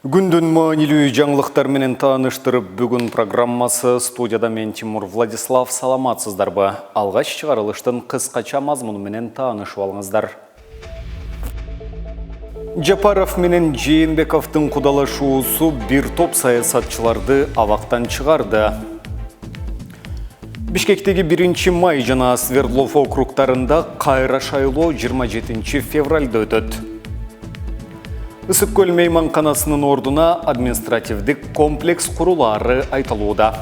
Күндүн маанилүү жаңылыктар менен тааныштырып, бүгүн программасы студияда мен Тимур Владислав. Саламатсыздарбы? Алгач чыгарылыштын кыскача мазмуну менен таанышып алыңыздар. Жапаров менен Жээнбековдун кудалашуусу бир топ саясатчыларды абактан чыгарды. Бишкектеги 1 май жана Свердлов округтарында кайра шайлоо 27 февралда өтөт. Ысык-Көл мейманканасынын ордуна административдик комплекс курулаары айтылууда.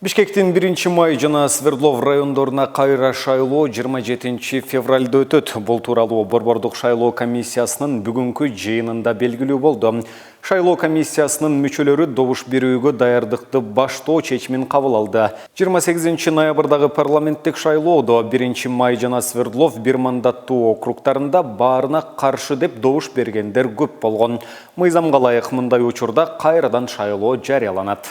Бишкектин 1 май жана Свердлов райондоруна кайра шайлоо 27 февралда өтөт. Бул тууралуу Борбордук шайлоо комиссиясынын бүгүнкү жыйынында белгилүү болду. Шайлоо комиссиясынын мүчөлөрү добуш берүүгө даярдыкты баштоо чечимин кабыл алды. 28 ноябрдагы парламенттик шайлоодо 1 май жана Свердлов бир мандаттуу округтарында баарына каршы деп добуш бергендер көп болгон. Мыйзамга ылайык мындай учурда кайрадан шайлоо жарыяланат.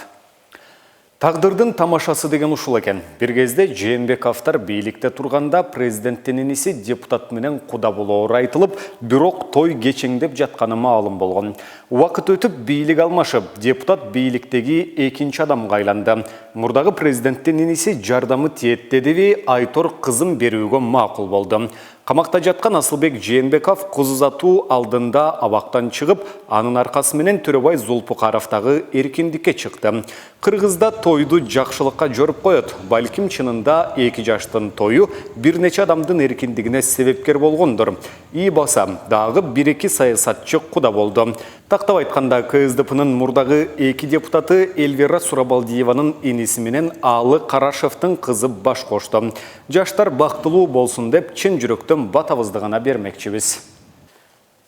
Тагдырдын тамашасы деген ушул экен. Бир кезде Жээнбековдор бийликте турганда президенттин иниси депутат менен куда болоору айтылып, бирок той кечеңдеп жатканы маалым болгон. Убакыт өтүп бийлик алмашып, депутат бийликтеги экинчи адамга айланды. Мурдагы президенттин иниси жардамы тиет дедиби, Айтор кызын берүүгө макул болду. Камакта жаткан Асылбек Жээнбеков кыз узатуу алдында абактан чыгып, анын аркасы менен Төрөбай Зулпукаров дагы эркиндикке чыкты. Кыргызда тойду жакшылыкка жөрүп коет. Балким чынында 2 жаштын тою бир нече адамдын эркиндигине себепкер болгондур. И баса дагы 1-2 саясатчы куда болду. Тактап айтканда КСДПнын мурдагы 2 депутаты Эльвира Сурабалдиеванын иниси менен Алы Карашевдин кызы баш кошту. Жаштар бактылуу болсун деп чын жүрөктөн батабызды гана бермекчибиз.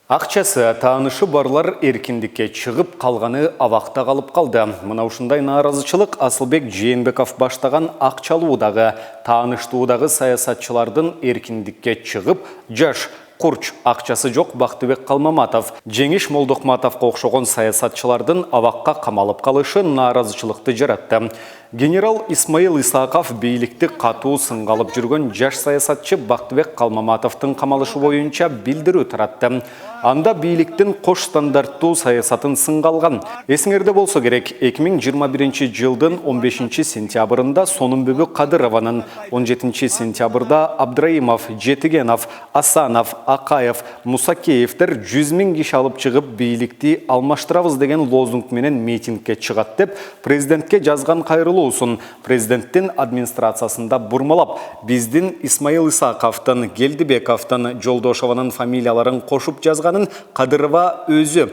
Акчасы таанышы барлар эркиндикке чыгып калганы абакта калып калды. Мына ушундай нааразычылык Асылбек Жээнбеков баштаган акчалуудагы, тааныштуудагы саясатчылардын эркиндикке чыгып, жаш Курч акчасы жок Бактыбек Калмаматов, Жеңиш Молдокматовго окшогон саясатчылардын абакка камалып калышы нааразычылыкты жаратты. Генерал Исмаил Исаков бийликти катуу сынгалып жүргөн жаш саясатчы Бактыбек Калмаматовдун камалышы боюнча билдирүү таратты. Анда бийликтин кош стандарттуу саясатын сынгалган. Эсиңерде болсо керек, 2021 жылдын 15 сентябрында Сонунбүбү Кадырованын, 17 сентябрда Абдраимов, Жетигенов, Асанов, Акаев, Мусакеевдер 100 000 киши алып чыгып бийликти алмаштырабыз деген лозунг менен митингке чыгат деп президентке жазган кайрылуусун президенттин администрациясында бурмалап, биздин Исмаил Исаковдун, Келдибековдун, Жолдошованын фамилияларын кошуп жазганын Кадырова өзү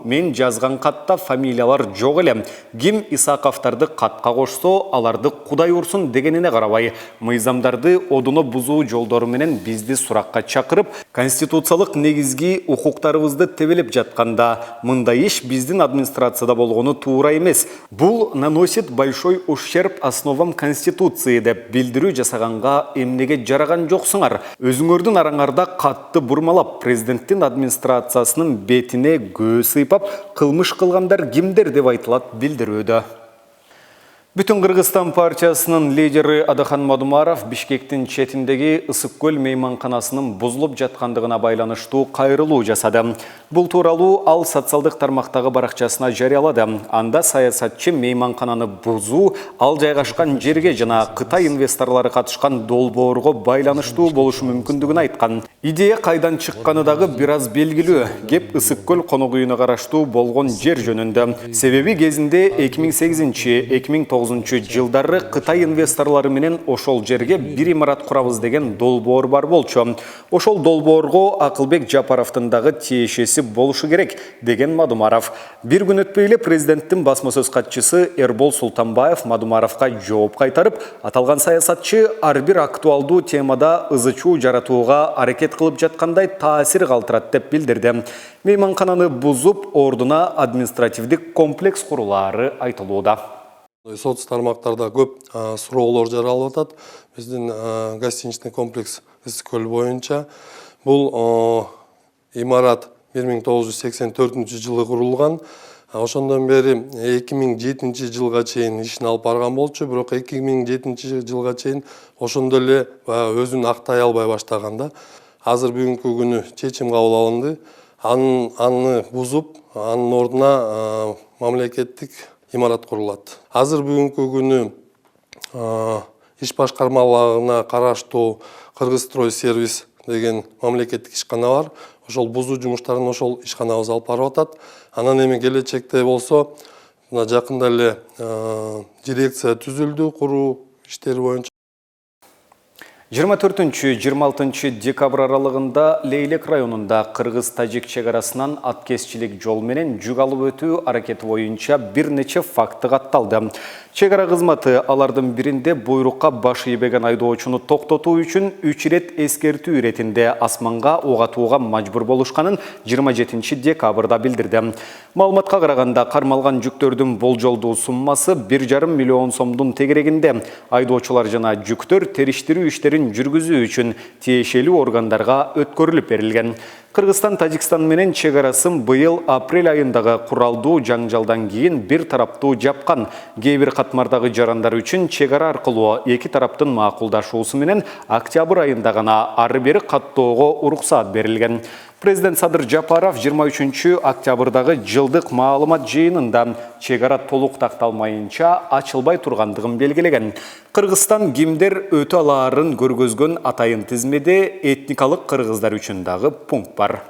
мен жазган катта фамилиялар жок эле. Ким Исаковдарды катка кошсо, аларды Кудай урсун дегенине карабай, мыйзамдарды одуно бузуу жолдору менен бизди суракка чакырып, конституциялык негизги укуктарыбызды тебелеп жатканда, мындай иш биздин администрацияда болгону туура эмес. Бул наносит большой ущерб основам Конституции деп билдирүү жасаганга эмнеге жараган жоксуңар? Өзүңөрдүн араңарда катты бурмалап, президенттин администрациясынын бетине көз сыйпап, кылмыш кылгандар кимдер деп айтылат билдирүүдө. Бүтүн Кыргызстан партиясынын лидери Адахан Мадумаров Бишкектин четиндеги Ысык-Көл мейманканасынын бузулуп жаткандыгына байланыштуу кайрылуу жасады. Бул тууралуу ал социалдык тармактагы баракчасына жарыялады. Анда саясатчы мейманкананы бузуу, ал жайгашкан жерге жана Кытай инвесторлору катышкан долбоорго байланыштуу болушу мүмкүндүгүн айткан. Идея кайдан чыкканы дагы бир аз белгилүү. Кеп Ысык-Көл конок үйүнө караштуу болгон жер жөнүндө. Себеби кезинде 2008-2009 жылдары Кытай инвесторлары менен ошол жерге бир имарат курабыз деген долбоор бар болчу. Ошол долбоорго Акылбек Жапаровдун дагы тиешеси болушу керек деген Мадумаров. Бир күн өтпөй эле президенттин басма сөз катчысы Эрбол Султанбаев Мадумаровго жооп кайтарып, аталган саясатчы ар бир актуалдуу темада ызы-чуу жаратууга аракет кылып жаткандай таасир калтырат деп билдирди. Мейманкананы бузуп, ордуна административдик комплекс курулаары айтылууда. Соц тармактарда көп суроолор жаралып атат. Биздин гостиничный комплекс Ысык-Көл боюнча бул имарат 1984 жылы курулган. Ошондон бери 2007 жылга чейин ишин алып барган болчу, бирок 2007 жылга чейин ошондо эле өзүн актай албай баштаган да. Азыр бүгүнкү күнү чечим кабыл алынды. аны бузуп, анын ордуна мамлекеттик имарат курулат. Азыр бүгүнкү күнү иш башкармалыгына караштуу Кыргызстрой сервис деген мамлекеттик ишкана бар. Ошол бузуу жумуштарын ошол ишканабыз алып барып атат. Анан эми келечекте болсо, мына жакында эле дирекция түзүлдү куруу иштери боюнча. 24-26 декабрь аралыгында Лейлек районунда Кыргыз-Тажик чегарасынан аткезчилик жол менен жүк алып өтүү аракети боюнча бир нече факты катталды. Чегара кызматы алардын биринде буйрукка баш ийбеген айдоочуну токтотуу үчүн 3 ирет эскертүү иретинде асманга ок атууга мажбур болушканын 27 декабрда билдирди. Маалыматка караганда кармалган жүктөрдүн болжолдуу суммасы 1,5 миллион сомдун тегерегинде. Айдоочулар жана жүктөр териштирүү иштерин жүргүзүү үчүн тиешелүү органдарга өткөрүлүп берилген. Кыргызстан-Тажикстан менен чегарасын быйыл апрель айындагы куралдуу жаңжалдан кийин бир тараптуу жапкан. Кээ бир катмардагы жарандар үчүн чегара аркылуу эки тараптын макулдашуусу менен октябрь айында гана ары бери каттоого уруксаат берилген. Президент Садыр Жапаров 23 октябрдагы жылдык маалымат жыйынында чегара толук такталмайынча ачылбай тургандыгын белгилеген. Кыргызстан кимдер өтө алаарын көргөзгөн атайын тизмеде этникалык кыргыздар үчүн дагы пункт бар.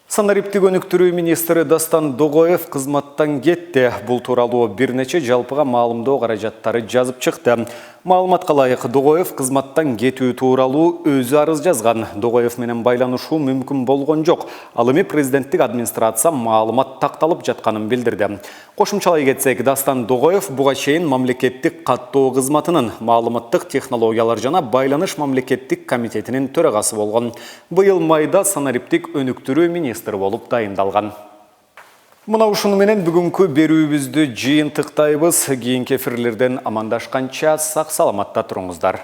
Санариптик өнүктүрүү министри Дастан Догоев кызматтан кетти. Бул тууралуу бир нече жалпыга маалымдоо каражаттары жазып чыкты. Маалыматка ылайык Догоев кызматтан кетүү тууралуу өзү арыз жазган. Догоев менен байланышуу мүмкүн болгон жок. Ал эми президенттик администрация маалымат такталып жатканын билдирди. Кошумчалай кетсек, Дастан Догоев буга чейин мамлекеттик каттоо кызматынын маалыматтык технологиялар жана байланыш мамлекеттик комитетинин төрагасы болгон. Быйыл майда санариптик өнүктүрүү министри болуп дайындалган. Мына ушуну менен бүгүнкү берүүбүздү жыйынтыктайбыз. Кийинки эфирлерден амандашканча сак саламатта туруңуздар.